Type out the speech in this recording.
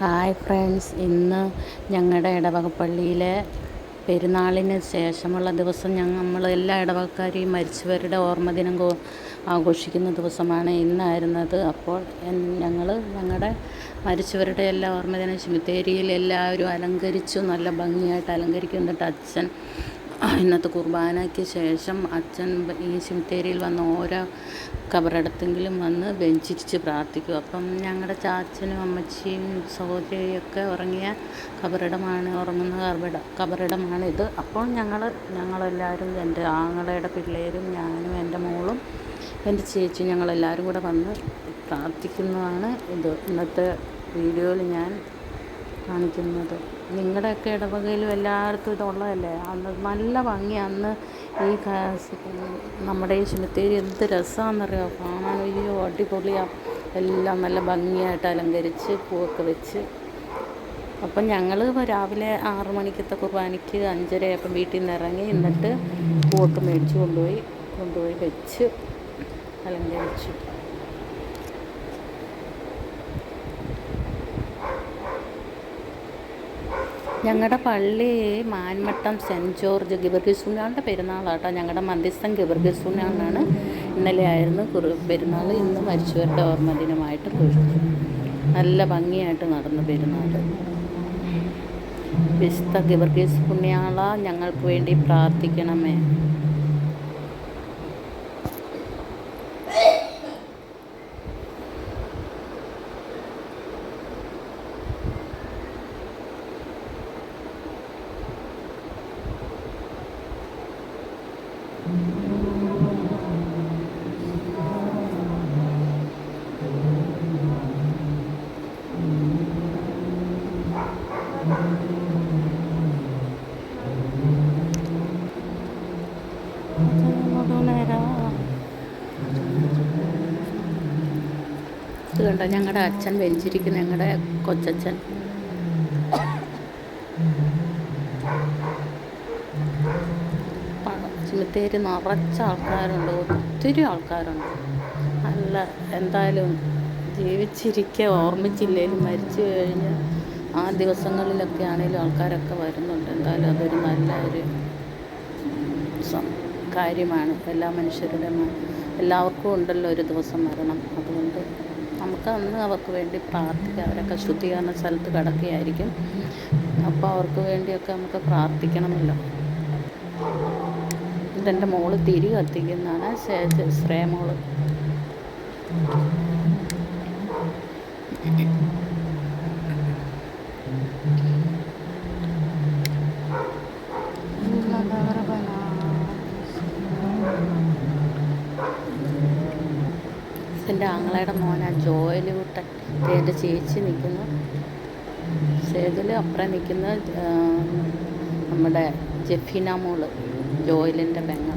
Hi friends, ഇന്ന് ഞങ്ങളുടെ ഇടവകപ്പള്ളിയിലെ പെരുന്നാളിന് ശേഷമുള്ള ദിവസം നമ്മൾ എല്ലാ ഇടവകക്കാരെയും മരിച്ചവരുടെ ഓർമ്മദിനം ആഘോഷിക്കുന്ന ദിവസമാണ് ഇന്നായിരുന്നത്. അപ്പോൾ ഞങ്ങളുടെ മരിച്ചവരുടെ എല്ലാ ഓർമ്മദിനം സെമിത്തേരിയിൽ എല്ലാവരും അലങ്കരിച്ചു, നല്ല ഭംഗിയായിട്ട് അലങ്കരിക്കും. എന്നിട്ട് അച്ഛൻ ഇന്നത്തെ കുർബാനയ്ക്ക് ശേഷം അച്ഛൻ ഈ സെമിത്തേരിയിൽ വന്ന് ഓരോ കബറിടത്തെങ്കിലും വന്ന് ബെഞ്ചിരിച്ച് പ്രാർത്ഥിക്കും. അപ്പം ഞങ്ങളുടെ ചാച്ചനും അമ്മച്ചിയും സഹോദരിയൊക്കെ ഉറങ്ങുന്ന കബറിടമാണിത്. അപ്പോൾ ഞങ്ങളെല്ലാവരും, എൻ്റെ ആങ്ങളയുടെ പിള്ളേരും ഞാനും എൻ്റെ മോളും എൻ്റെ ചേച്ചിയും ഞങ്ങളെല്ലാവരും കൂടെ വന്ന് പ്രാർത്ഥിക്കുന്നതാണ് ഇത് ഇന്നത്തെ വീഡിയോയിൽ ഞാൻ കാണിക്കുന്നത്. നിങ്ങളുടെയൊക്കെ ഇടവകയിലും എല്ലായിടത്തും ഇതുള്ളതല്ലേ? അന്ന് നല്ല ഭംഗി. അന്ന് ഈ നമ്മുടെ ഈ സെമിത്തേരി എന്ത് രസമാണെന്നറിയാമോ കാണാൻ. അയ്യോ, അടിപൊളിയാണ്. എല്ലാം നല്ല ഭംഗിയായിട്ട് അലങ്കരിച്ച് പൂവൊക്കെ വെച്ച്. അപ്പം ഞങ്ങൾ രാവിലെ 6 മണിക്കത്തെ കുർബാനയ്ക്ക് 5:30 വീട്ടിൽ നിന്ന് ഇറങ്ങി. എന്നിട്ട് പൂവൊക്കെ മേടിച്ച് കൊണ്ടുപോയി വെച്ച് അലങ്കരിച്ചു. ഞങ്ങളുടെ പള്ളി മാൻമട്ടം സെൻറ്റ് ജോർജ് ഗിവർഗീസ് പുണ്യാളൻ്റെ പെരുന്നാളാട്ടോ. ഞങ്ങളുടെ മധ്യസ്ഥൻ ഗിവർഗീസ് പുണ്യാളനാണ്. ഇന്നലെ ആയിരുന്നു പെരുന്നാൾ. ഇന്ന് മരിച്ചവരുടെ ഓർമ്മദിനമായിട്ട് കുറിച്ചു. നല്ല ഭംഗിയായിട്ട് നടന്നു പെരുന്നാൾ. വിശുദ്ധ ഗിവർഗീസ് പുണ്യാള, ഞങ്ങൾക്ക് വേണ്ടി പ്രാർത്ഥിക്കണമേ. ഇത് കണ്ടോ, ഞങ്ങളുടെ അച്ഛൻ വെഞ്ചിരിക്കുന്ന ഞങ്ങളുടെ കൊച്ചച്ഛൻ. സെമിത്തേരി നിറച്ച ആൾക്കാരുണ്ട്, ഒത്തിരി ആൾക്കാരുണ്ട്. നല്ല എന്തായാലും ജീവിച്ചിരിക്കുക, ഓർമ്മിച്ചില്ലേലും മരിച്ചു കഴിഞ്ഞ് ആ ദിവസങ്ങളിലൊക്കെ ആണെങ്കിലും ആൾക്കാരൊക്കെ വരുന്നുണ്ട്. എന്തായാലും അതൊരു നല്ലൊരു കാര്യമാണ്. എല്ലാവർക്കും ഉണ്ടല്ലോ ഒരു ദിവസം മരണം. അതുകൊണ്ട് നമുക്ക് അന്ന് അവർക്ക് വേണ്ടി പ്രാർത്ഥിക്കാം. അവരൊക്കെ ശുദ്ധീകരണ സ്ഥലത്ത് കിടക്കുകയായിരിക്കും. അപ്പോൾ അവർക്ക് വേണ്ടിയൊക്കെ നമുക്ക് പ്രാർത്ഥിക്കണമല്ലോ. ഇതെൻ്റെ മോള് തിരി കത്തിക്കുന്നതാണ്, ശ്രേയമോള്. എൻ്റെ ആങ്ങളയുടെ മോനാ ജോയൽ കുട്ടൻ. എൻ്റെ ചേച്ചി നിൽക്കുന്നു. സേതിൽ അപ്പുറം നിൽക്കുന്ന നമ്മുടെ ജെഫിന മോള്, ജോയലിൻ്റെ പെങ്ങൾ.